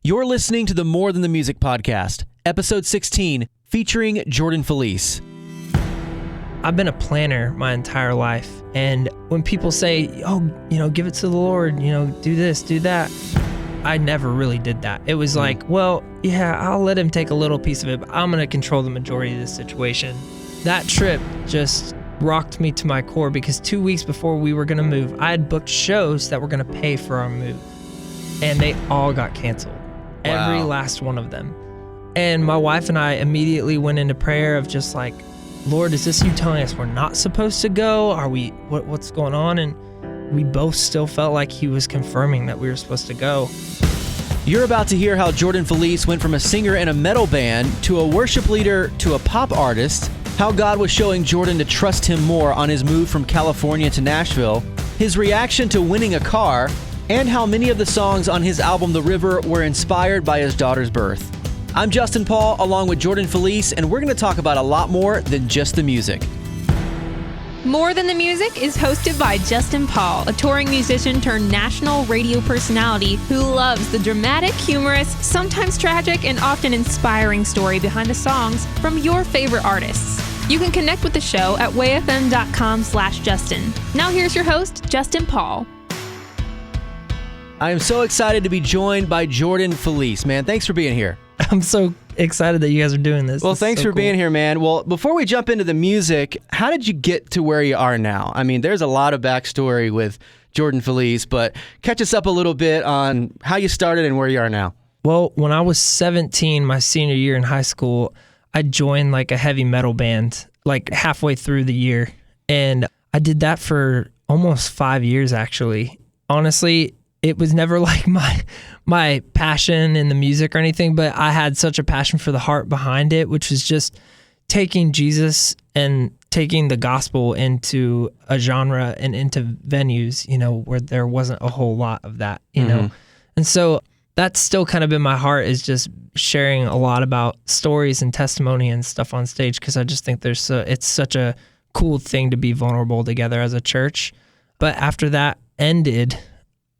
You're listening to the More Than the Music podcast, episode 16, featuring Jordan Feliz. I've been a planner my entire life, and when people say, give it to the Lord, do this, do that, I never really did that. It was like, I'll let him take a little piece of it, but I'm going to control the majority of this situation. That trip just rocked me to my core because 2 weeks before we were going to move, I had booked shows that were going to pay for our move, and they all got canceled. Wow. Every last one of them. And my wife and I immediately went into prayer of just like, Lord, is this you telling us we're not supposed to go? Are we, what's going on? And we both still felt like he was confirming that we were supposed to go. You're about to hear how Jordan Feliz went from a singer in a metal band to a worship leader to a pop artist, how God was showing Jordan to trust him more on his move from California to Nashville, his reaction to winning a car, and how many of the songs on his album The River were inspired by his daughter's birth. I'm Justin Paul, along with Jordan Feliz, and we're going to talk about a lot more than just the music. More Than the Music is hosted by Justin Paul, a touring musician turned national radio personality who loves the dramatic, humorous, sometimes tragic, and often inspiring story behind the songs from your favorite artists. You can connect with the show at wayfm.com/Justin. Now here's your host, Justin Paul. I am so excited to be joined by Jordan Feliz. Man, thanks for being here. I'm so excited that you guys are doing this. Well, thanks for being here, man. Well, before we jump into the music, how did you get to where you are now? I mean, there's a lot of backstory with Jordan Feliz, but catch us up a little bit on how you started and where you are now. Well, when I was 17, my senior year in high school, I joined like a heavy metal band, like halfway through the year. And I did that for almost 5 years, actually. Honestly, it was never like my passion in the music or anything, but I had such a passion for the heart behind it, which was just taking Jesus and taking the gospel into a genre and into venues, where there wasn't a whole lot of that, know. And so that's still kind of been my heart, is just sharing a lot about stories and testimony and stuff on stage, because I just think it's such a cool thing to be vulnerable together as a church. But after that ended,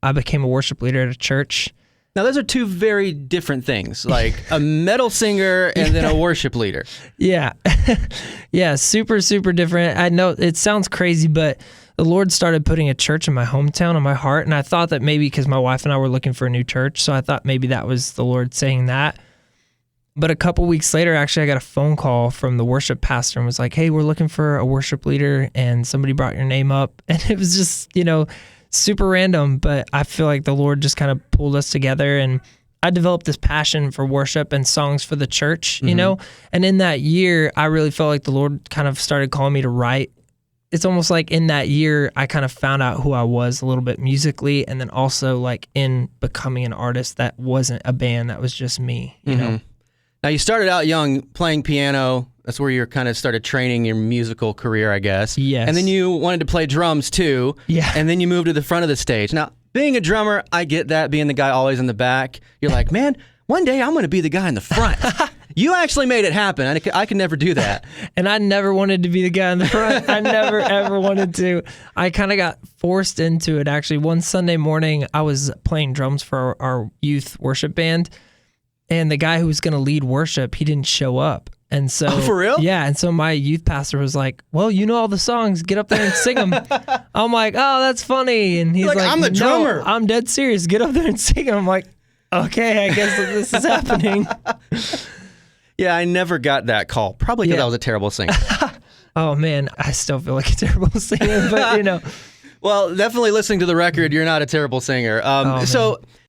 I became a worship leader at a church. Now, those are two very different things, like a metal singer and then a worship leader. Yeah. Yeah, super, super different. I know it sounds crazy, but the Lord started putting a church in my hometown on my heart, and I thought that maybe because my wife and I were looking for a new church, so I thought maybe that was the Lord saying that. But a couple weeks later, actually, I got a phone call from the worship pastor and was like, hey, we're looking for a worship leader, and somebody brought your name up. And it was just, super random, but I feel like the Lord just kind of pulled us together, and I developed this passion for worship and songs for the church, and in that year, I really felt like the Lord kind of started calling me to write. It's almost like in that year, I kind of found out who I was a little bit musically, and then also like in becoming an artist that wasn't a band, that was just me, know. Now, you started out young playing piano. That's where you kind of started training your musical career, I guess. Yes. And then you wanted to play drums too. Yeah. And then you moved to the front of the stage. Now, being a drummer, I get that, being the guy always in the back. You're like, man, one day I'm going to be the guy in the front. You actually made it happen. I could never do that. And I never wanted to be the guy in the front. I never, ever wanted to. I kind of got forced into it, actually. One Sunday morning, I was playing drums for our youth worship band, and the guy who was going to lead worship, he didn't show up. And so, oh, for real? Yeah. And so my youth pastor was like, well, you know all the songs, get up there and sing them. I'm like, oh, that's funny. And he's like, I'm the drummer. No, I'm dead serious. Get up there and sing them. I'm like, okay, I guess this is happening. Yeah, I never got that call. Probably because I was a terrible singer. Oh, man, I still feel like a terrible singer, but Well, definitely listening to the record, you're not a terrible singer.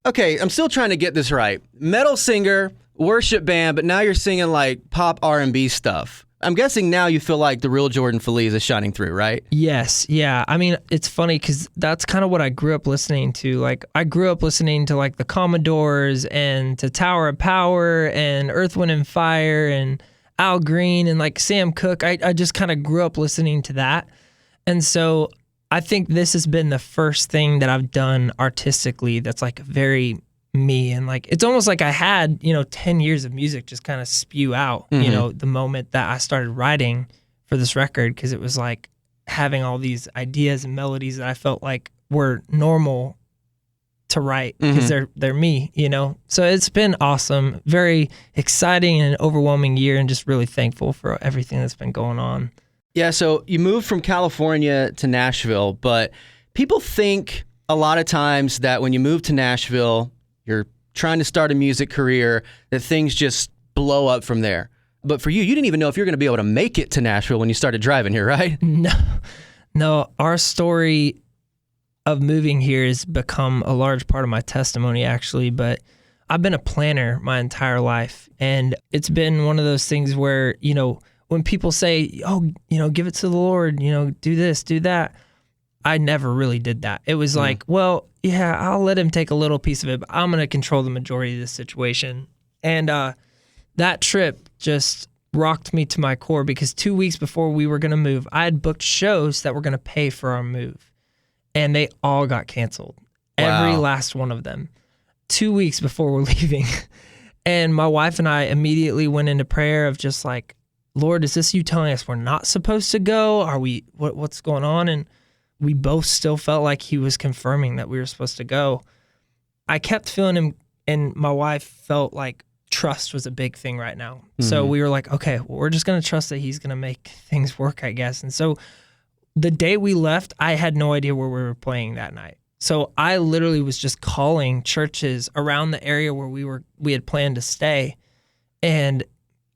Okay, I'm still trying to get this right. Metal singer, worship band, but now you're singing like pop R&B stuff. I'm guessing now you feel like the real Jordan Feliz is shining through, right? Yes, yeah. I mean, it's funny because that's kind of what I grew up listening to. Like, I grew up listening to like the Commodores and to Tower of Power and Earth, Wind & Fire and Al Green and like Sam Cooke. I just kind of grew up listening to that. And so I think this has been the first thing that I've done artistically that's like very me, and like it's almost like I had 10 years of music just kind of spew out the moment that I started writing for this record, because it was like having all these ideas and melodies that I felt like were normal to write because they're me, you know? So it's been awesome, very exciting and overwhelming year, and just really thankful for everything that's been going on. Yeah, so you moved from California to Nashville, but people think a lot of times that when you move to Nashville, you're trying to start a music career, that things just blow up from there. But for you, you didn't even know if you're going to be able to make it to Nashville when you started driving here, right? No, our story of moving here has become a large part of my testimony, actually. But I've been a planner my entire life. And it's been one of those things where, you know, when people say, oh, you know, give it to the Lord, you know, do this, do that. I never really did that. It was like, well, yeah, I'll let him take a little piece of it, but I'm going to control the majority of the situation. And that trip just rocked me to my core, because 2 weeks before we were going to move, I had booked shows that were going to pay for our move. And they all got canceled. Wow. Every last one of them. 2 weeks before we're leaving. And my wife and I immediately went into prayer of just like, Lord, is this you telling us we're not supposed to go? Are we, what's going on? And we both still felt like he was confirming that we were supposed to go. I kept feeling him, and my wife felt like trust was a big thing right now. So we were like, okay, well, we're just going to trust that he's going to make things work, I guess. And so the day we left, I had no idea where we were playing that night. So I literally was just calling churches around the area where we had planned to stay. And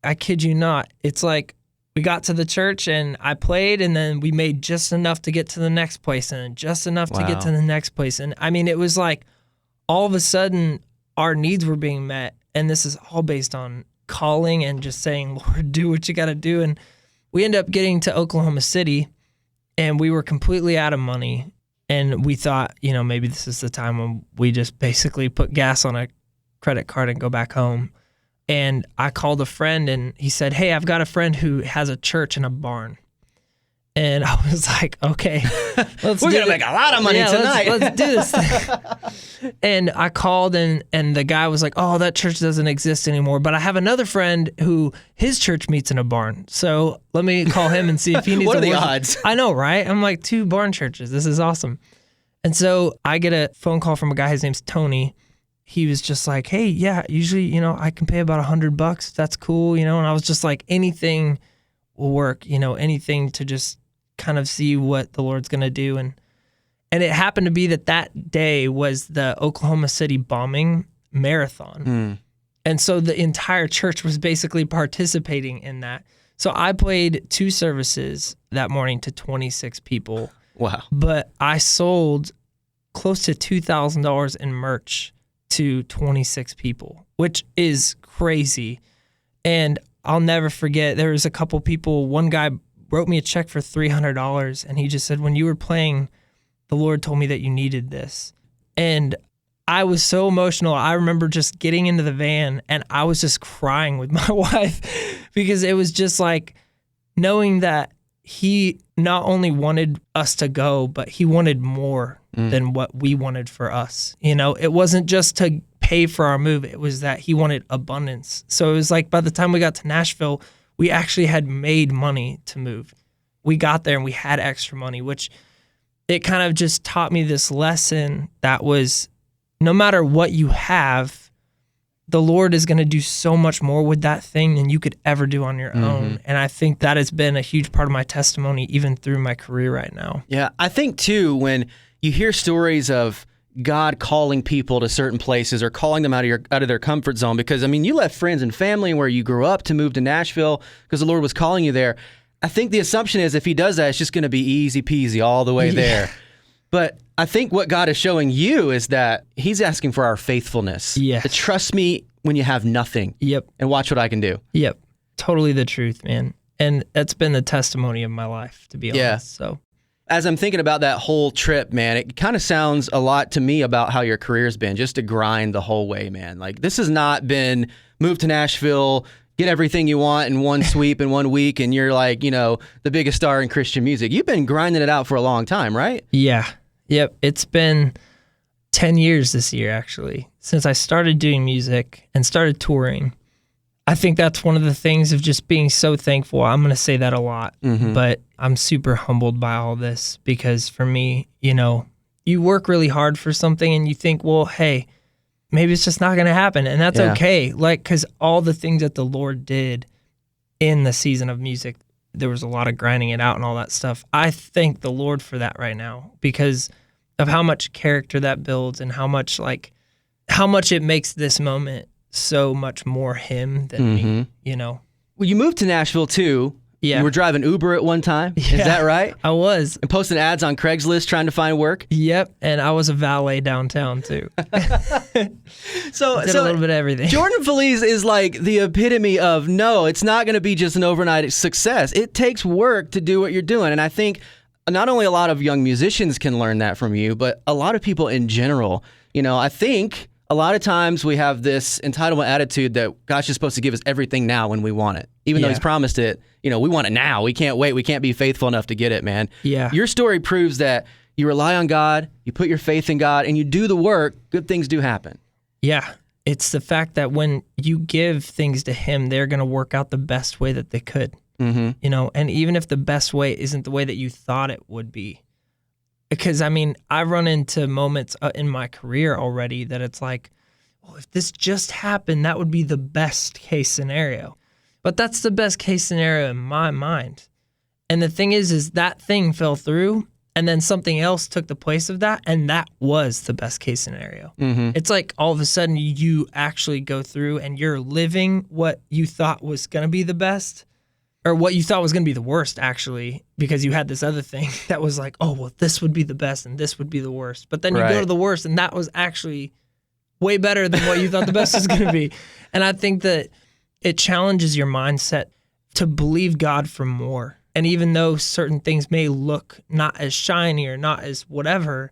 I kid you not, it's like we got to the church and I played, and then we made just enough to get to the next place, and just enough to get to the next place. And I mean, it was like all of a sudden our needs were being met. And this is all based on calling and just saying, Lord, do what you got to do. And we ended up getting to Oklahoma City, and we were completely out of money. And we thought, you know, maybe this is the time when we just basically put gas on a credit card and go back home. And I called a friend, and he said, hey, I've got a friend who has a church in a barn. And I was like, okay, we're going to make a lot of money tonight. Let's do this. And I called, and the guy was like, oh, that church doesn't exist anymore. But I have another friend who his church meets in a barn. So let me call him and see if he needs What are the odds? I know, right? I'm like, 2 barn churches. This is awesome. And so I get a phone call from a guy. His name's Tony. He was just like, hey, yeah, usually, you know, I can pay about $100. That's cool, you know. And I was just like, anything will work, you know, anything to just kind of see what the Lord's going to do. And it happened to be that day was the Oklahoma City bombing marathon. And so the entire church was basically participating in that. So I played 2 services that morning to 26 people. Wow. But I sold close to $2,000 in merch to 26 people, which is crazy. And I'll never forget, there was a couple people, one guy wrote me a check for $300, and he just said, when you were playing, the Lord told me that you needed this. And I was so emotional. I remember just getting into the van, and I was just crying with my wife, because it was just like knowing that he not only wanted us to go, but he wanted more than what we wanted for us. You know, it wasn't just to pay for our move. It was that he wanted abundance. So it was like by the time we got to Nashville, we actually had made money to move. We got there and we had extra money, which it kind of just taught me this lesson that was, no matter what you have, the Lord is going to do so much more with that thing than you could ever do on your own. And I think that has been a huge part of my testimony, even through my career right now. Yeah, I think too, when you hear stories of God calling people to certain places or calling them out of their comfort zone, because I mean, you left friends and family where you grew up to move to Nashville because the Lord was calling you there. I think the assumption is if he does that, it's just going to be easy peasy all the way there. But I think what God is showing you is that he's asking for our faithfulness. Yes. To trust me when you have nothing. Yep. And watch what I can do. Yep. Totally the truth, man. And that's been the testimony of my life, to be honest. Yeah. So as I'm thinking about that whole trip, man, it kind of sounds a lot to me about how your career's been, just to grind the whole way, man. Like, this has not been move to Nashville, get everything you want in one sweep in 1 week, and you're like, you know, the biggest star in Christian music. You've been grinding it out for a long time, right? Yeah. Yep. It's been 10 years this year, actually, since I started doing music and started touring. I think that's one of the things of just being so thankful. I'm going to say that a lot, but I'm super humbled by all this, because for me, you know, you work really hard for something and you think, well, hey, maybe it's just not going to happen. And that's okay. Like, because all the things that the Lord did in the season of music, there was a lot of grinding it out and all that stuff. I thank the Lord for that right now because of how much character that builds and how much it makes this moment so much more him than me, you know? Well, you moved to Nashville too. Yeah. You were driving Uber at one time. Yeah, Is that right? I was. And posting ads on Craigslist trying to find work. Yep. And I was a valet downtown too. So Did a little bit of everything. Jordan Feliz is like the epitome of, no, it's not going to be just an overnight success. It takes work to do what you're doing. And I think not only a lot of young musicians can learn that from you, but a lot of people in general. You know, I think a lot of times we have this entitlement attitude that God's just supposed to give us everything now when we want it. Even though he's promised it, you know, we want it now. We can't wait. We can't be faithful enough to get it, man. Yeah. Your story proves that you rely on God, you put your faith in God, and you do the work, good things do happen. Yeah. It's the fact that when you give things to him, they're going to work out the best way that they could. You know, and even if the best way isn't the way that you thought it would be. Because, I mean, I run into moments in my career already that it's like, oh, if this just happened, that would be the best case scenario. But that's the best case scenario in my mind. And the thing is that thing fell through and then something else took the place of that. And that was the best case scenario. It's like all of a sudden you actually go through and you're living what you thought was going to be the best. Or what you thought was going to be the worst, actually, because you had this other thing that was like, oh, well, this would be the best and this would be the worst. But then you go to the worst, and that was actually way better than what you thought the best was going to be. And I think that it challenges your mindset to believe God for more. And even though certain things may look not as shiny or not as whatever,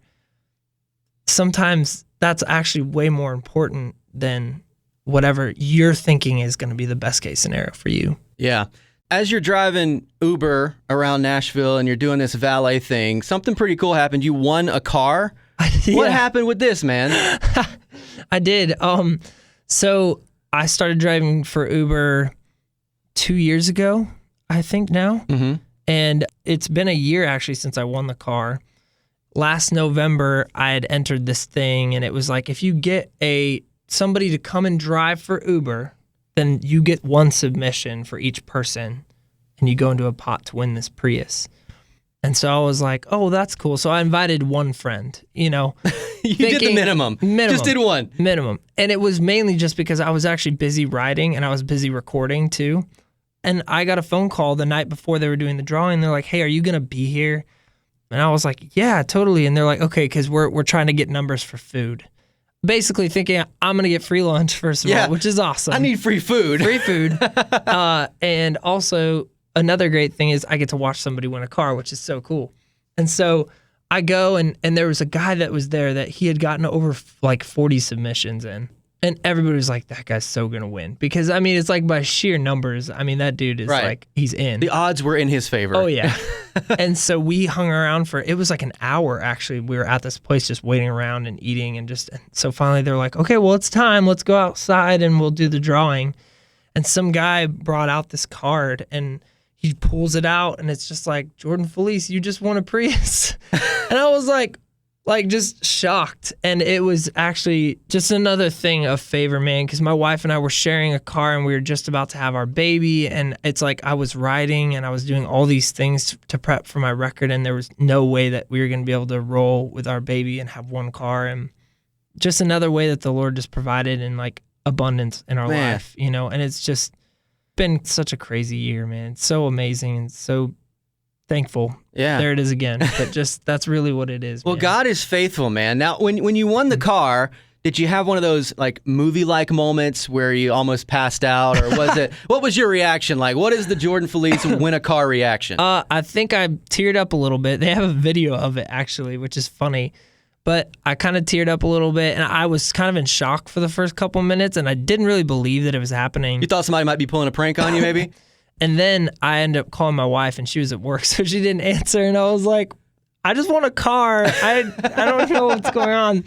sometimes that's actually way more important than whatever you're thinking is going to be the best case scenario for you. Yeah. As you're driving Uber around Nashville and you're doing this valet thing, something pretty cool happened. You won a car. What happened with this, man? I did. So I started driving for Uber 2 years ago, I think now. And it's been a year actually since I won the car. Last November, I had entered this thing and it was like, if you get somebody to come and drive for Uber, then you get one submission for each person and you go into a pot to win this Prius. And so I was like, oh, that's cool. So I invited one friend, you know. You did the minimum. Just did one. Minimum. And it was mainly just because I was actually busy writing and I was busy recording too. And I got a phone call the night before they were doing the drawing. They're like, hey, are you going to be here? And I was like, yeah, totally. And they're like, okay, because we're trying to get numbers for food. Basically thinking I'm going to get free lunch, first of all, which is awesome. I need free food. Free food. And also, another great thing is I get to watch somebody win a car, which is so cool. And so I go, and there was a guy that was there that he had gotten over like 40 submissions in. And everybody was like, that guy's so going to win. Because, I mean, it's like by sheer numbers. I mean, that dude is like, he's in. The odds were in his favor. Oh, yeah. And so we hung around it was like an hour, actually. We were at this place just waiting around and eating. And so finally they're like, okay, well, it's time. Let's go outside and we'll do the drawing. And some guy brought out this card and he pulls it out and it's just like, Jordan Feliz, you just won a Prius. And I was like just shocked. And it was actually just another thing of favor, man, because my wife and I were sharing a car and we were just about to have our baby. And it's like I was writing and I was doing all these things to prep for my record. And there was no way that we were going to be able to roll with our baby and have one car. And just another way that the Lord just provided in like abundance in our life, you know. And it's just been such a crazy year, man. It's so amazing and so thankful. Yeah. There it is again. But just that's really what it is. Well, man. God is faithful, man. Now, when you won the car, did you have one of those like movie-like moments where you almost passed out, or was it? What was your reaction like? What is the Jordan Feliz win a car reaction? I think I teared up a little bit. They have a video of it actually, which is funny. But I kind of teared up a little bit, and I was kind of in shock for the first couple minutes, and I didn't really believe that it was happening. You thought somebody might be pulling a prank on you, maybe? And then I ended up calling my wife, and she was at work, so she didn't answer. And I was like, I just want a car. I don't know what's going on.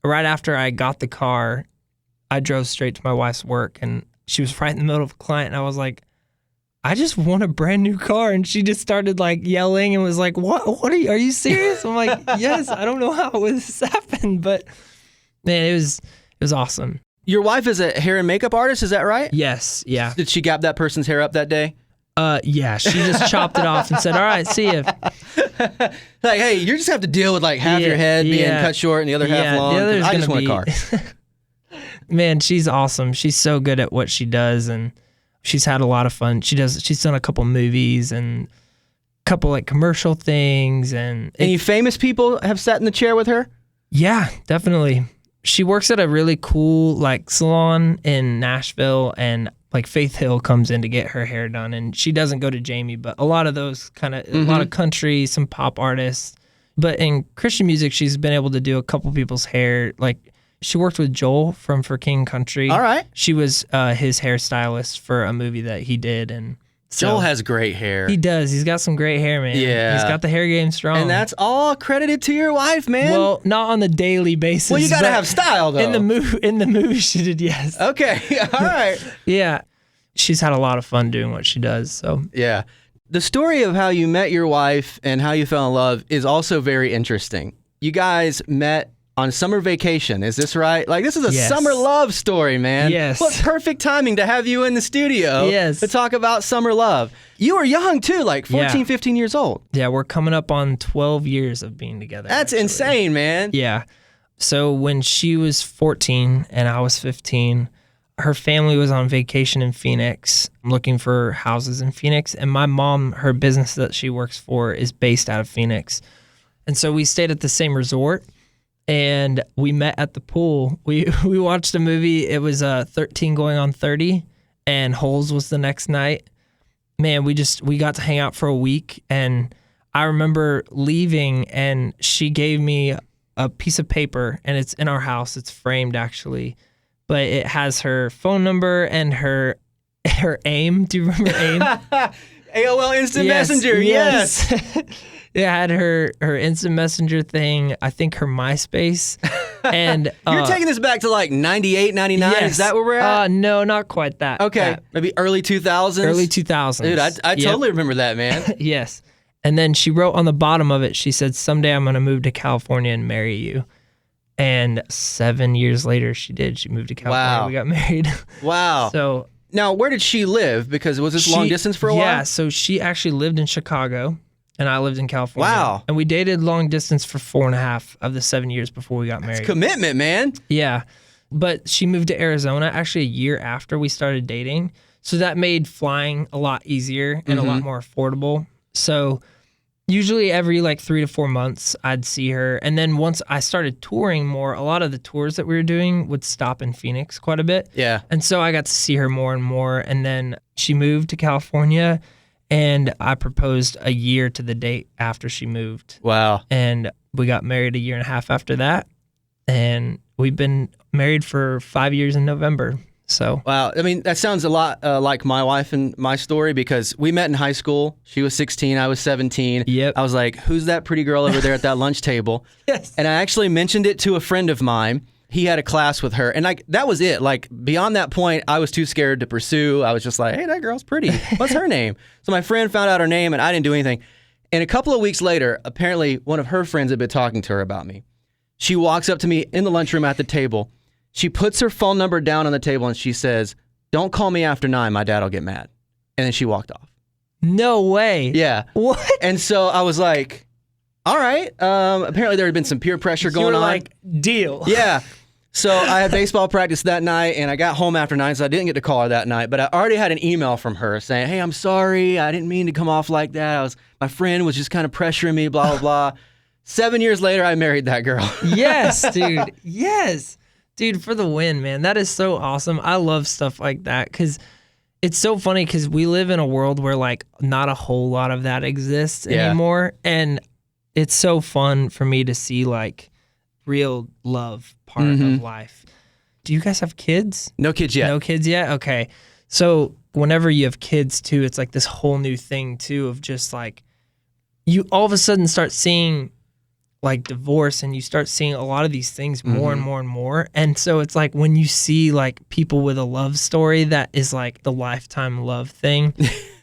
Right after I got the car, I drove straight to my wife's work, and she was right in the middle of a client, and I was like, I just want a brand new car. And she just started like yelling and was like, what are you serious? I'm like, yes, I don't know how this happened, but man, it was awesome. Your wife is a hair and makeup artist, is that right? Yes, yeah. Did she gab that person's hair up that day? Yeah, she just chopped it off and said, all right, see ya. Like, hey, you just have to deal with like half your head being cut short and the other half long. I just want a car. Man, she's awesome. She's so good at what she does, and she's had a lot of fun. She's done a couple movies and a couple like commercial things. And any famous people have sat in the chair with her? Yeah, definitely. She works at a really cool like salon in Nashville, and like Faith Hill comes in to get her hair done, and she doesn't go to Jamie, but a lot of those kind of, a lot of country, some pop artists. But in Christian music, she's been able to do a couple people's hair. Like she worked with Joel from For King Country. All right. She was his hairstylist for a movie that he did, and so Joel has great hair. He does. He's got some great hair, man. Yeah. He's got the hair game strong. And that's all credited to your wife, man. Well, not on the daily basis. Well, you got to have style, though. In the movie, she did, yes. Okay. All right. Yeah. She's had a lot of fun doing what she does. So yeah. The story of how you met your wife and how you fell in love is also very interesting. You guys met on summer vacation, is this right? Like, this is a summer love story, man. Yes. What perfect timing to have you in the studio to talk about summer love. You were young, too, like 14, 15 years old. Yeah, we're coming up on 12 years of being together. That's insane, man. Yeah. So when she was 14 and I was 15, her family was on vacation in Phoenix, looking for houses in Phoenix. And my mom, her business that she works for is based out of Phoenix. And so we stayed at the same resort. And we met at the pool. We watched a movie. It was 13 going on 30, and Holes was the next night. Man, we got to hang out for a week, and I remember leaving, and she gave me a piece of paper, and it's in our house. It's framed actually, but it has her phone number and her AIM. Do you remember AIM? AOL Instant Messenger. Yes. It had her Instant Messenger thing, I think her MySpace. And you're taking this back to like 98, 99? Yes. Is that where we're at? No, not quite that. Okay. Maybe early 2000s? Early 2000s. Dude, I totally remember that, man. Yes. And then she wrote on the bottom of it, she said, someday I'm going to move to California and marry you. And 7 years later, she did. She moved to California. Wow. We got married. Wow. So now, where did she live? Because was this long distance for a while? Yeah, so she actually lived in Chicago. And I lived in California. Wow. And we dated long distance for 4.5 of the 7 years before we got married. That's commitment, man. Yeah. But she moved to Arizona actually a year after we started dating. So that made flying a lot easier and a lot more affordable. So usually every like 3 to 4 months, I'd see her. And then once I started touring more, a lot of the tours that we were doing would stop in Phoenix quite a bit. Yeah. And so I got to see her more and more. And then she moved to California. And I proposed a year to the date after she moved. Wow. And we got married a year and a half after that. And we've been married for 5 years in November. So wow. I mean, that sounds a lot like my wife and my story, because we met in high school. She was 16. I was 17. Yep. I was like, who's that pretty girl over there at that lunch table? Yes. And I actually mentioned it to a friend of mine. He had a class with her, and like that was it. Like beyond that point, I was too scared to pursue. I was just like, hey, that girl's pretty. What's her name? So my friend found out her name, and I didn't do anything. And a couple of weeks later, apparently one of her friends had been talking to her about me. She walks up to me in the lunchroom at the table. She puts her phone number down on the table, and she says, don't call me after 9. My dad will get mad. And then she walked off. no way. Yeah. What? And so I was like, all right. Apparently there had been some peer pressure going on. Like, deal. Yeah. So I had baseball practice that night, and I got home after 9, so I didn't get to call her that night. But I already had an email from her saying, hey, I'm sorry. I didn't mean to come off like that. My friend was just kind of pressuring me, blah, blah, blah. 7 years later, I married that girl. Yes, dude. Yes. Dude, for the win, man. That is so awesome. I love stuff like that because it's so funny because we live in a world where, like, not a whole lot of that exists anymore. And it's so fun for me to see, like, real love part of life. Do you guys have kids? No kids yet. No kids yet? Okay. So whenever you have kids too, it's like this whole new thing too of just like, you all of a sudden start seeing like divorce and you start seeing a lot of these things more and more and more. And so it's like when you see like people with a love story that is like the lifetime love thing,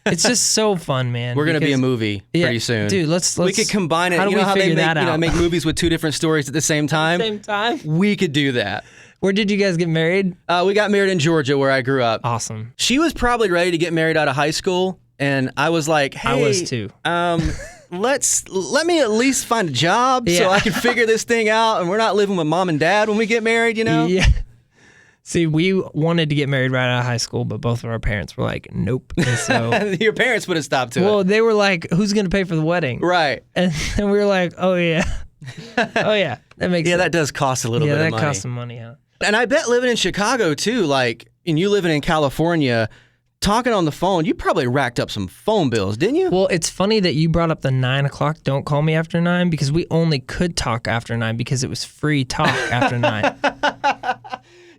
It's just so fun, man. We're going to be a movie pretty soon. Dude, let's we could combine it. How do you know we how figure they make, that out? make movies with two different stories at the same time? At the same time? We could do that. Where did you guys get married? We got married in Georgia, where I grew up. Awesome. She was probably ready to get married out of high school, and I was like, hey, I was too. Let me at least find a job so I can figure this thing out, and we're not living with mom and dad when we get married, you know? Yeah. See, we wanted to get married right out of high school, but both of our parents were like, nope. And so, your parents put a stop to it. Well, they were like, who's going to pay for the wedding? Right. And we were like, oh, yeah. Oh, yeah. That makes sense. Yeah, that does cost a little bit of money. Yeah, that costs some money, huh? And I bet living in Chicago, too, like, and you living in California, talking on the phone, you probably racked up some phone bills, didn't you? Well, it's funny that you brought up the 9 o'clock, don't call me after 9, because we only could talk after 9 because it was free talk after 9.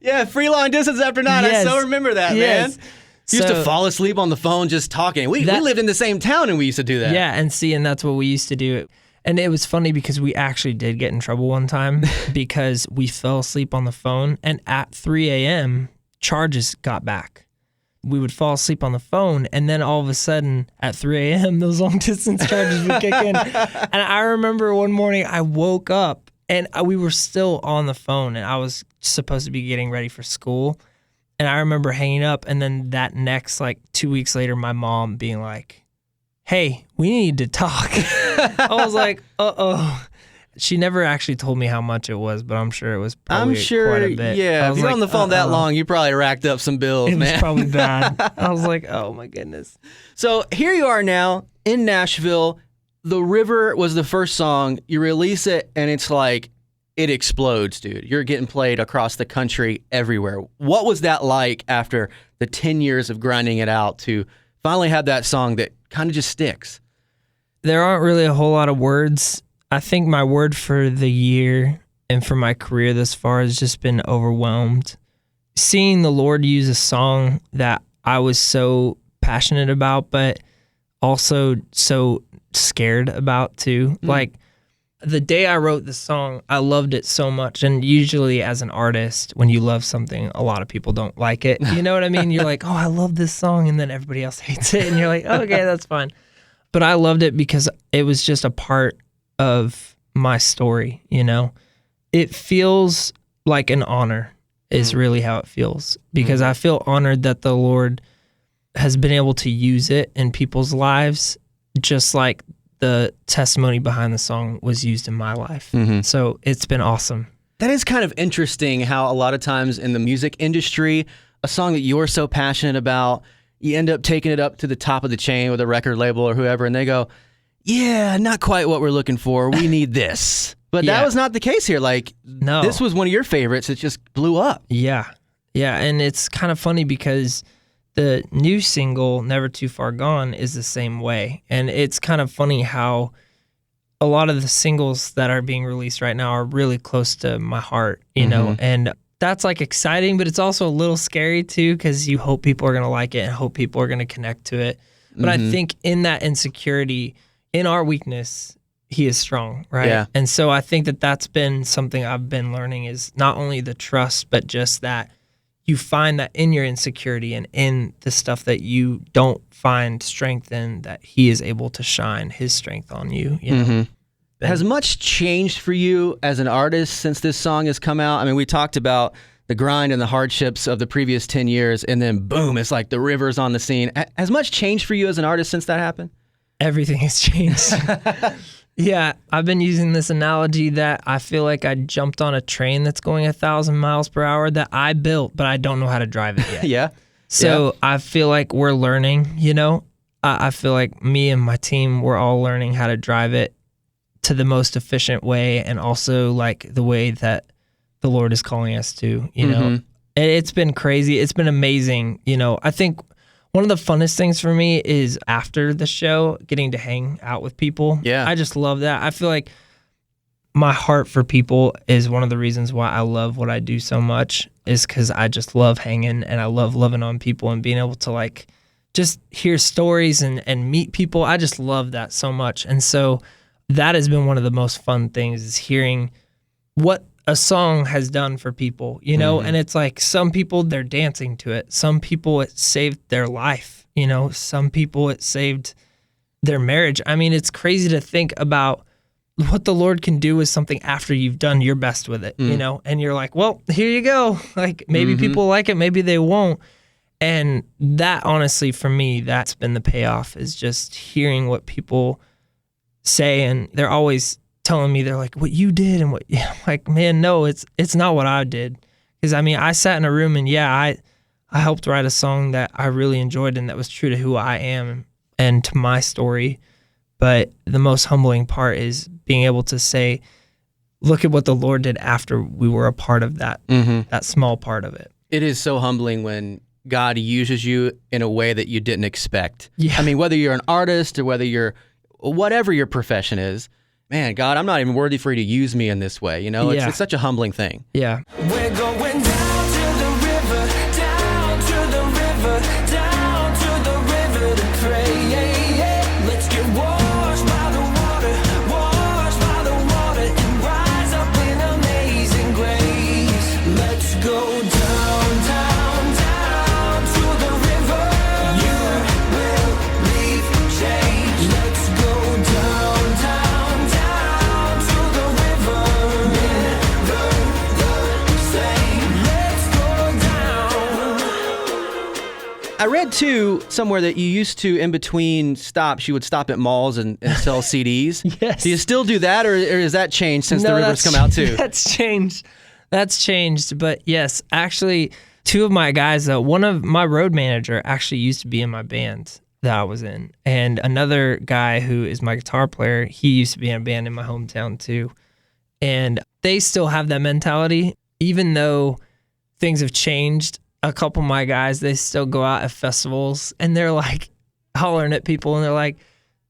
Yeah, free long distance after 9. Yes. I so remember that, man. You used to fall asleep on the phone just talking. We lived in the same town and we used to do that. Yeah, and that's what we used to do. And it was funny because we actually did get in trouble one time because we fell asleep on the phone, and at 3 a.m., charges got back. We would fall asleep on the phone, and then all of a sudden at 3 a.m., those long distance charges would kick in. And I remember one morning I woke up and we were still on the phone, and I was supposed to be getting ready for school. And I remember hanging up, and then that next, 2 weeks later, my mom being like, hey, we need to talk. I was like, uh-oh. She never actually told me how much it was, but I'm sure it was probably quite a bit. Yeah, if you're on the phone that long, you probably racked up some bills, man. It was probably bad. I was like, oh my goodness. So here you are now in Nashville. The River was the first song. You release it, and it's like, it explodes, dude. You're getting played across the country everywhere. What was that like after the 10 years of grinding it out to finally have that song that kind of just sticks? There aren't really a whole lot of words. I think my word for the year and for my career thus far has just been overwhelmed. Seeing the Lord use a song that I was so passionate about, but also so scared about too. Like, the day I wrote the song, I loved it so much. And usually as an artist, when you love something, a lot of people don't like it. You know what I mean? You're like, oh, I love this song. And then everybody else hates it. And you're like, okay, that's fine. But I loved it because it was just a part of my story, you know? It feels like an honor is really how it feels. Because I feel honored that the Lord has been able to use it in people's lives, just like the testimony behind the song was used in my life. So it's been awesome. That is kind of interesting how a lot of times in the music industry, a song that you're so passionate about, you end up taking it up to the top of the chain with a record label or whoever, and they go, yeah, not quite what we're looking for. We need this. But that was not the case here. Like, no, this was one of your favorites. It just blew up. Yeah. Yeah. And it's kind of funny because the new single, Never Too Far Gone, is the same way. And it's kind of funny how a lot of the singles that are being released right now are really close to my heart, you know? And that's like exciting, but it's also a little scary too, because you hope people are going to like it and hope people are going to connect to it. But I think in that insecurity, in our weakness, he is strong, right? Yeah. And so I think that that's been something I've been learning, is not only the trust, but just that you find that in your insecurity and in the stuff that you don't find strength in, that he is able to shine his strength on you. You know? Has much changed for you as an artist since this song has come out? I mean, we talked about the grind and the hardships of the previous 10 years, and then boom, it's like the River's on the scene. Has much changed for you as an artist since that happened? Everything has changed. Yeah, I've been using this analogy that I feel like I jumped on a train that's going 1,000 miles per hour that I built, but I don't know how to drive it yet. Yeah. So I feel like we're learning, you know? I feel like me and my team, we're all learning how to drive it to the most efficient way, and also like the way that the Lord is calling us to, you know? And it's been crazy. It's been amazing. You know, I think one of the funnest things for me is after the show, getting to hang out with people. Yeah. I just love that. I feel like my heart for people is one of the reasons why I love what I do so much, is because I just love hanging and I love loving on people and being able to like just hear stories and meet people. I just love that so much. And so that has been one of the most fun things, is hearing what a song has done for people, you know? And it's like some people, they're dancing to it. Some people, it saved their life, you know? Some people, it saved their marriage. I mean, it's crazy to think about what the Lord can do with something after you've done your best with it, you know? And you're like, well, here you go. Like, maybe people like it, maybe they won't. And that, honestly, for me, that's been the payoff, is just hearing what people say. And they're always telling me, they're like, what you did and what, I'm like, man, no, it's not what I did. Because, I mean, I sat in a room and, I helped write a song that I really enjoyed and that was true to who I am and to my story. But the most humbling part is being able to say, look at what the Lord did after we were a part of that, that small part of it. It is so humbling when God uses you in a way that you didn't expect. Yeah. I mean, whether you're an artist or whether you're, whatever your profession is, man, God, I'm not even worthy for you to use me in this way. You know, it's such a humbling thing. Yeah. We're going down to the river, down to the river, down to the river to pray. Let's get washed by the water, and rise up in amazing grace. Let's go down, down, down to the river. You will leave change. Let's go down, down, down to the river. Never the same. Let's go down. I read too somewhere that you used to, in between stops, you would stop at malls and sell CDs. Yes. Do you still do that, or has that changed since the river's come out too? That's changed. That's changed. But yes, actually, two of my guys, one of my road manager actually used to be in my band that I was in. And another guy who is my guitar player, he used to be in a band in my hometown too. And they still have that mentality, even though things have changed. A couple of my guys, they still go out at festivals and they're like hollering at people and they're like,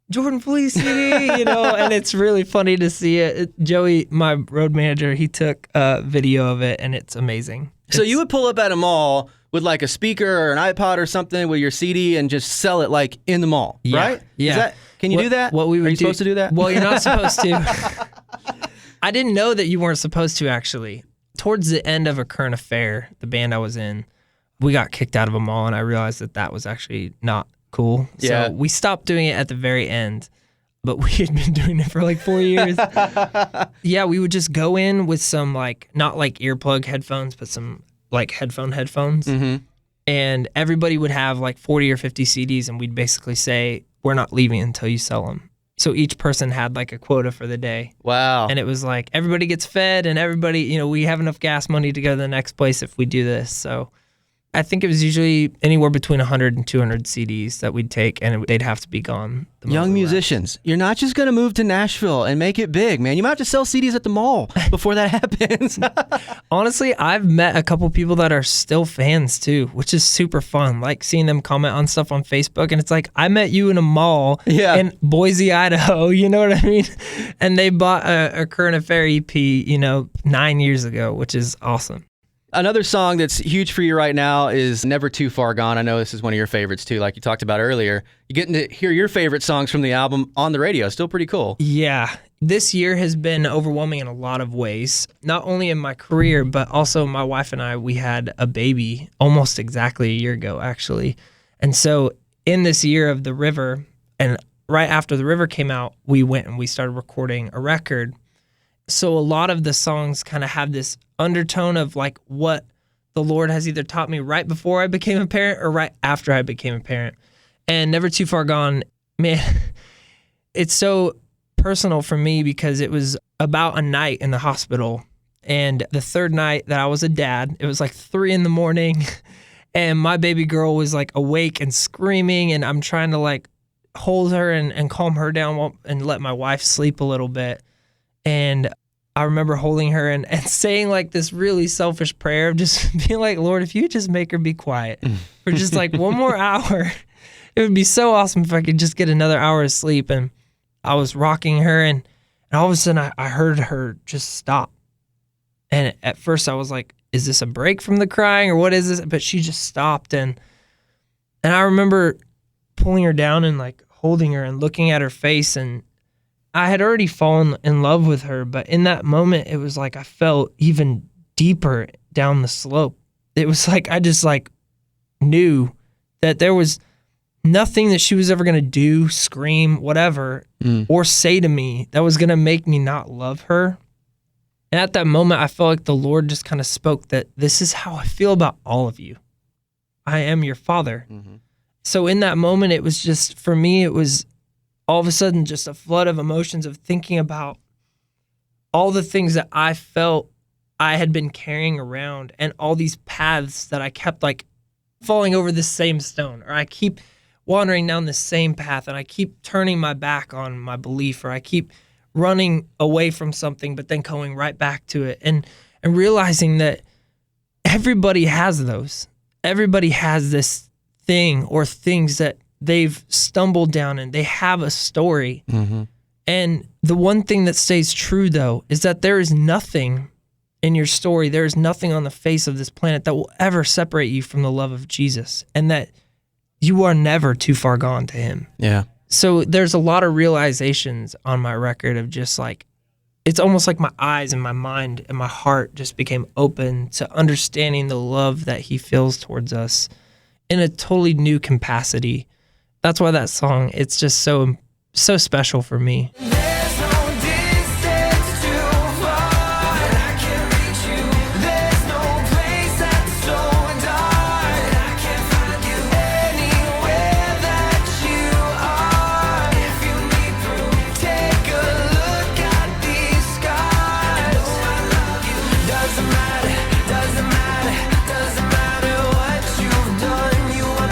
Jordan Feliz CD, you know, and it's really funny to see it. Joey, my road manager, he took a video of it and it's amazing. So you would pull up at a mall with like a speaker or an iPod or something with your CD and just sell it like in the mall, right? Yeah. Can you do that? What we would Are you supposed to do that? Well, you're not supposed to. I didn't know that you weren't supposed to, actually. Towards the end of A Current Affair, the band I was in, we got kicked out of a mall, and I realized that was actually not cool. Yeah. So we stopped doing it at the very end, but we had been doing it for like 4 years. Yeah, we would just go in with some like, not like earplug headphones, but some like headphones. And everybody would have like 40 or 50 CDs, and we'd basically say, we're not leaving until you sell them. So each person had like a quota for the day. Wow. And it was like, everybody gets fed and everybody, you know, we have enough gas money to go to the next place if we do this. So I think it was usually anywhere between 100 and 200 CDs that we'd take, and they'd have to be gone. Young musicians, you're not just going to move to Nashville and make it big, man. You might have to sell CDs at the mall before that happens. Honestly, I've met a couple people that are still fans too, which is super fun. Like seeing them comment on stuff on Facebook, and it's like, I met you in a mall in Boise, Idaho. You know what I mean? And they bought a Current Affair EP, 9 years ago, which is awesome. Another song that's huge for you right now is Never Too Far Gone. I know this is one of your favorites too, like you talked about earlier. You're getting to hear your favorite songs from the album on the radio. Still pretty cool. Yeah. This year has been overwhelming in a lot of ways, not only in my career, but also my wife and I, we had a baby almost exactly a year ago, actually. And so in this year of The River, and right after The River came out, we went and we started recording a record. So a lot of the songs kind of have this undertone of like what the Lord has either taught me right before I became a parent or right after I became a parent. And Never Too Far Gone, man, it's so personal for me because it was about a night in the hospital. And the third night that I was a dad, it was like 3 a.m. and my baby girl was like awake and screaming, and I'm trying to like hold her and calm her down and let my wife sleep a little bit. And I remember holding her and saying like this really selfish prayer of just being like, Lord, if you just make her be quiet for just like one more hour, it would be so awesome if I could just get another hour of sleep. And I was rocking her and all of a sudden I heard her just stop. And at first I was like, is this a break from the crying or what is this? But she just stopped. And I remember pulling her down and like holding her and looking at her face, and I had already fallen in love with her, but in that moment, it was like I fell even deeper down the slope. It was like I just like knew that there was nothing that she was ever going to do, scream, whatever, or say to me that was going to make me not love her. And at that moment, I felt like the Lord just kind of spoke that this is how I feel about all of you. I am your father. Mm-hmm. So in that moment, it was just, for me, it was all of a sudden just a flood of emotions of thinking about all the things that I felt I had been carrying around and all these paths that I kept like falling over the same stone, or I keep wandering down the same path and I keep turning my back on my belief, or I keep running away from something but then going right back to it, and realizing that everybody has those. Everybody has this thing or things that they've stumbled down and they have a story. Mm-hmm. And the one thing that stays true though is that there is nothing in your story, there is nothing on the face of this planet that will ever separate you from the love of Jesus, and that you are never too far gone to him. Yeah. So there's a lot of realizations on my record of just like, it's almost like my eyes and my mind and my heart just became open to understanding the love that he feels towards us in a totally new capacity. That's why that song, it's just so special for me. There's no distance too far that I can't reach you. There's no place that's so dark that I can't find you. Anywhere that you are, if you need proof, take a look at these scars. I love you. Doesn't matter, doesn't matter, doesn't matter what you've done. You are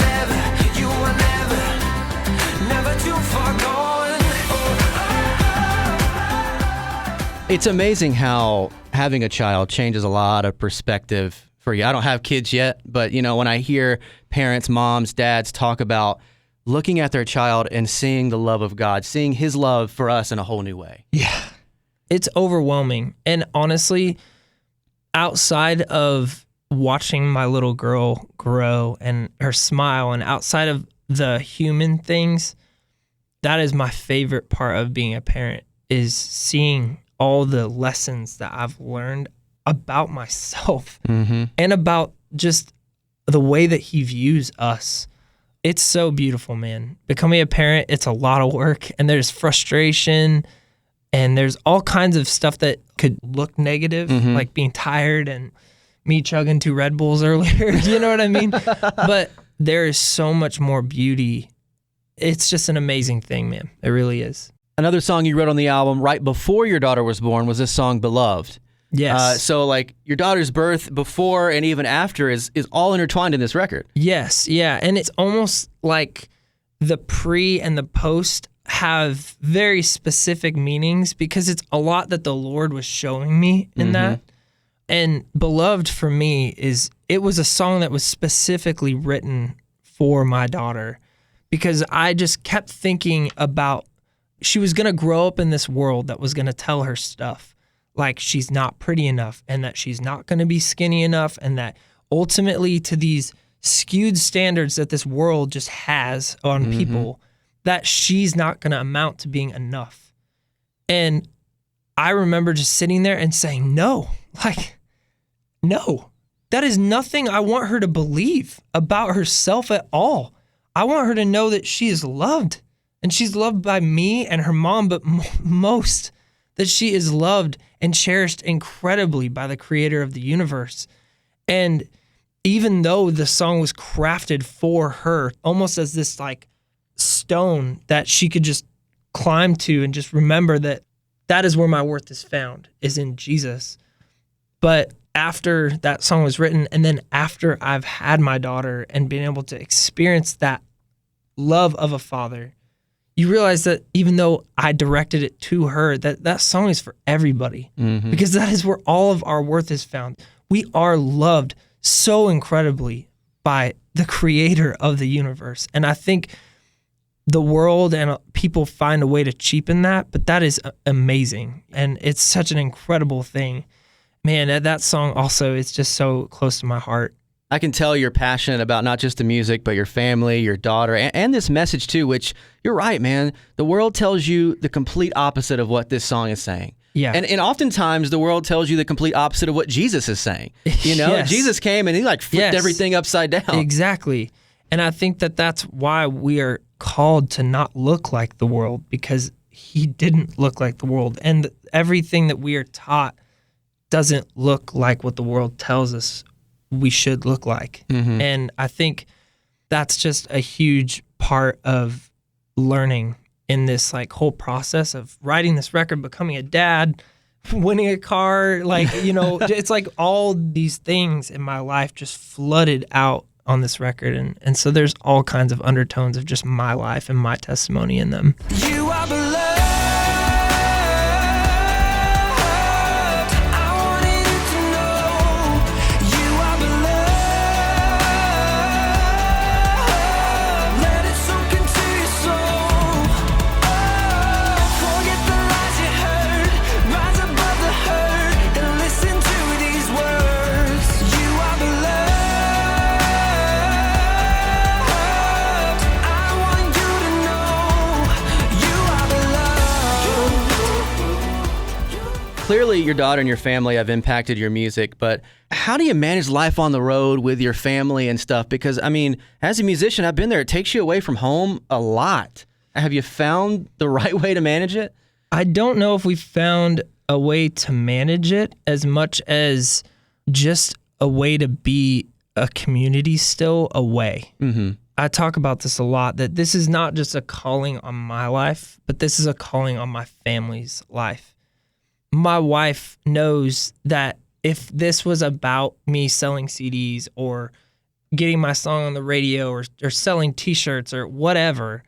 never too far gone. It's amazing how having a child changes a lot of perspective for you. I don't have kids yet, but you know, when I hear parents, moms, dads talk about looking at their child and seeing the love of God, seeing his love for us in a whole new way. Yeah. It's overwhelming. And honestly, outside of watching my little girl grow and her smile, and outside of the human things, that is my favorite part of being a parent, is seeing all the lessons that I've learned about myself and about just the way that he views us. It's so beautiful, man. Becoming a parent, it's a lot of work, and there's frustration, and there's all kinds of stuff that could look negative, like being tired and me chugging 2 Red Bulls earlier. You know what I mean? But there is so much more beauty. It's just an amazing thing, man. It really is. Another song you wrote on the album right before your daughter was born was this song, Beloved. Yes. So like your daughter's birth, before and even after, is all intertwined in this record. Yes, yeah. And it's almost like the pre and the post have very specific meanings, because it's a lot that the Lord was showing me in that. And Beloved for me it was a song that was specifically written for my daughter, because I just kept thinking about, she was going to grow up in this world that was going to tell her stuff, like she's not pretty enough, and that she's not going to be skinny enough, and that ultimately, to these skewed standards that this world just has on people, that she's not going to amount to being enough. And I remember just sitting there and saying, no, that is nothing I want her to believe about herself at all. I want her to know that she is loved. And she's loved by me and her mom, but most that she is loved and cherished incredibly by the creator of the universe. And even though the song was crafted for her, almost as this like stone that she could just climb to and just remember that is where my worth is found, is in Jesus. But after that song was written, and then after I've had my daughter and been able to experience that love of a father, you realize that even though I directed it to her, that song is for everybody, because that is where all of our worth is found. We are loved so incredibly by the creator of the universe. And I think the world and people find a way to cheapen that, but that is amazing. And it's such an incredible thing. Man, that song also is just so close to my heart. I can tell you're passionate about not just the music, but your family, your daughter, and this message too, which you're right, man. The world tells you the complete opposite of what this song is saying. Yeah. And oftentimes the world tells you the complete opposite of what Jesus is saying. You know, Yes. Jesus came and he like flipped everything upside down. Exactly. And I think that that's why we are called to not look like the world, because he didn't look like the world. And everything that we are taught doesn't look like what the world tells us we should look like. Mm-hmm. And I think that's just a huge part of learning in this like whole process of writing this record, becoming a dad, winning a car, like, you know, it's like all these things in my life just flooded out on this record. And so there's all kinds of undertones of just my life and my testimony in them. You are beloved. I wanted you to know you are beloved. Let it soak into your soul. Forget the lies you heard. Rise above the hurt and listen to these words. You are beloved. I want you to know you are beloved. Clearly, your daughter and your family have impacted your music, but how do you manage life on the road with your family and stuff? Because, I mean, as a musician, I've been there. It takes you away from home a lot. Have you found the right way to manage it? I don't know if we found a way to manage it as much as just a way to be a community still away. Mm-hmm. I talk about this a lot, that this is not just a calling on my life, but this is a calling on my family's life. My wife knows that if this was about me selling CDs or getting my song on the radio or selling t-shirts or whatever,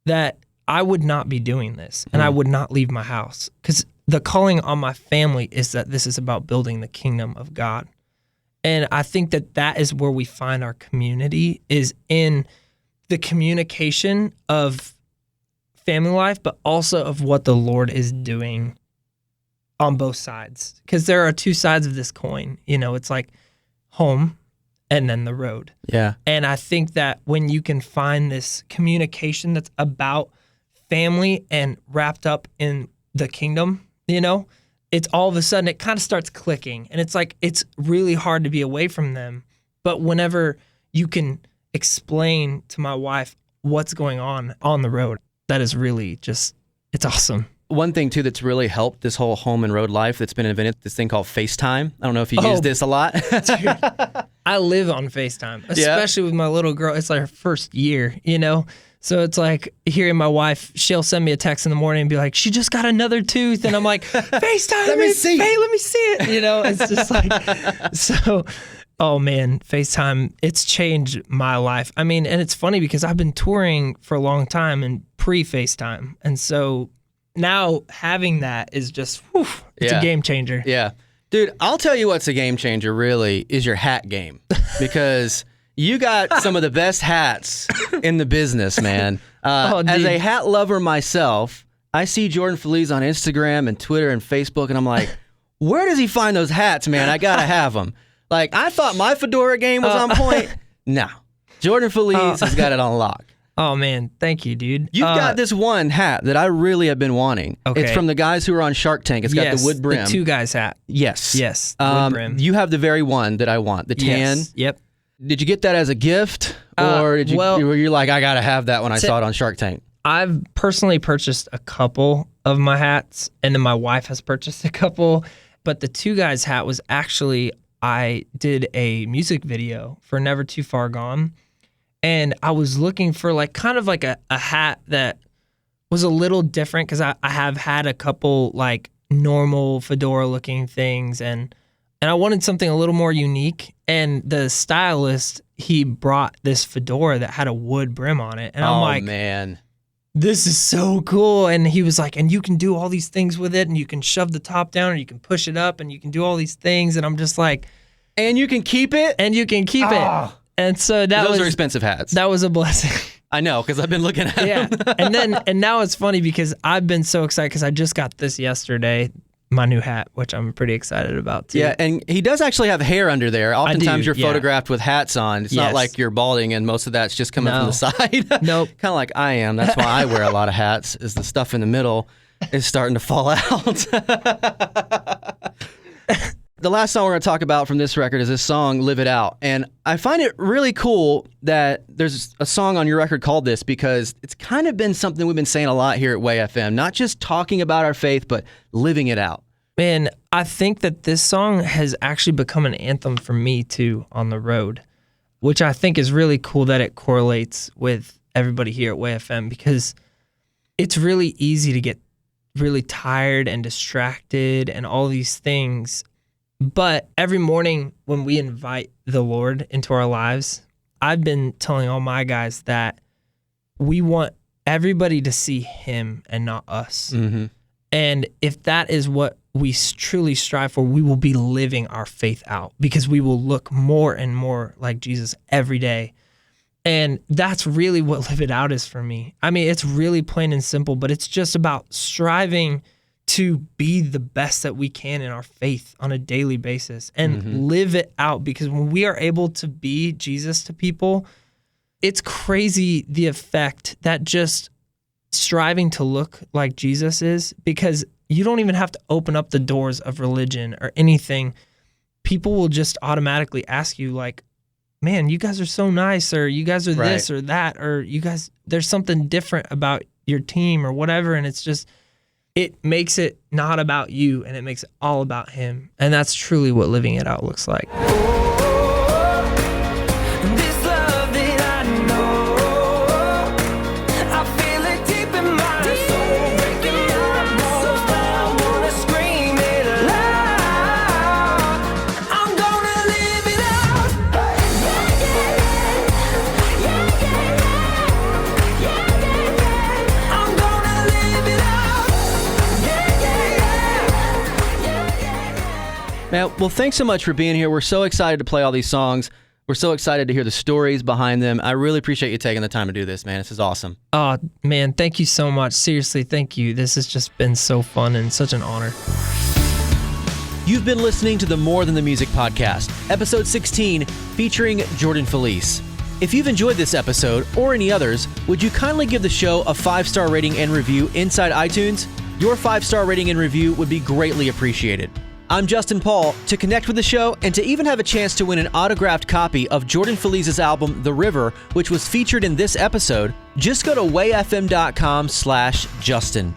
that I would not be doing this and I would not leave my house, because the calling on my family is that this is about building the kingdom of God. And I think that that is where we find our community, is in the communication of family life, but also of what the Lord is doing on both sides. Because there are two sides of this coin. You know, it's like home and then the road. Yeah. And I think that when you can find this communication that's about family and wrapped up in the kingdom, you know, it's all of a sudden it kind of starts clicking. And it's like, it's really hard to be away from them. But whenever you can explain to my wife what's going on the road, that is really just, it's awesome. One thing, too, that's really helped this whole home and road life that's been invented, this thing called FaceTime. I don't know if you use this a lot. Dude, I live on FaceTime, especially with my little girl. It's like her first year, you know? So it's like hearing my wife, she'll send me a text in the morning and be like, she just got another tooth. And I'm like, FaceTime, Let me see. Hey, let me see it. You know, it's just like, so, oh man, FaceTime, it's changed my life. I mean, and it's funny because I've been touring for a long time and pre-FaceTime. And so now having that is just, it's a game changer. Yeah. Dude, I'll tell you what's a game changer really is your hat game, because you got some of the best hats in the business, man. As a hat lover myself, I see Jordan Feliz on Instagram and Twitter and Facebook, and I'm like, where does he find those hats, man? I got to have them. Like, I thought my fedora game was on point. No. Jordan Feliz has got it on lock. Oh, man. Thank you, dude. You've got this one hat that I really have been wanting. Okay. It's from the guys who are on Shark Tank. It's got the wood brim. The two guys hat. Yes. Yes. Wood brim. You have the very one that I want, the tan. Yes. Yep. Did you get that as a gift? Or did you, were you like, I got to have that when I saw it on Shark Tank? I've personally purchased a couple of my hats, and then my wife has purchased a couple. But the two guys hat was actually, I did a music video for Never Too Far Gone. And I was looking for like kind of like a hat that was a little different, because I have had a couple like normal fedora looking things, and I wanted something a little more unique. And the stylist, he brought this fedora that had a wood brim on it. And I'm like, man, this is so cool. And he was like, and you can do all these things with it, and you can shove the top down, or you can push it up, and you can do all these things. And I'm just like, and you can keep it? And you can keep it. And so those are expensive hats. That was a blessing. I know, because I've been looking at them. And now it's funny because I've been so excited because I just got this yesterday. my new hat, which I'm pretty excited about too. Yeah, and he does actually have hair under there. Oftentimes you're yeah. photographed with hats on. It's not Yes. like you're balding and most of that's just coming from the side. Nope. Kind of like I am. That's why I wear a lot of hats, is the stuff in the middle is starting to fall out. The last song we're going to talk about from this record is this song, Live It Out. And I find it really cool that there's a song on your record called this, because it's kind of been something we've been saying a lot here at Way FM, not just talking about our faith, but living it out. Man, I think that this song has actually become an anthem for me too on the road, which I think is really cool that it correlates with everybody here at Way FM, because it's really easy to get really tired and distracted and all these things. But every morning when we invite the Lord into our lives, I've been telling all my guys that we want everybody to see him and not us. Mm-hmm. And if that is what we truly strive for, we will be living our faith out, because we will look more and more like Jesus every day. And that's really what Live It Out is for me. I mean, it's really plain and simple, but it's just about striving to be the best that we can in our faith on a daily basis and live it out. Because when we are able to be Jesus to people, it's crazy the effect that just striving to look like Jesus is, because you don't even have to open up the doors of religion or anything. People will just automatically ask you, like, man, you guys are so nice, or you guys are this or that, or you guys, there's something different about your team or whatever. And it's just, it makes it not about you, and it makes it all about him. And that's truly what living it out looks like. This love that I know, I feel it deep in my soul, breaking my bones. I wanna scream it loud. I'm gonna live it out. I'm gonna live it out. Man, well, thanks so much for being here. We're so excited to play all these songs. We're so excited to hear the stories behind them. I really appreciate you taking the time to do this, man. This is awesome. Oh, man, thank you so much. Seriously, thank you. This has just been so fun and such an honor. You've been listening to the More Than the Music podcast, episode 16, featuring Jordan Feliz. If you've enjoyed this episode or any others, would you kindly give the show a 5-star rating and review inside iTunes? Your 5-star rating and review would be greatly appreciated. I'm Justin Paul. To connect with the show and to even have a chance to win an autographed copy of Jordan Feliz's album, The River, which was featured in this episode, just go to wayfm.com/Justin.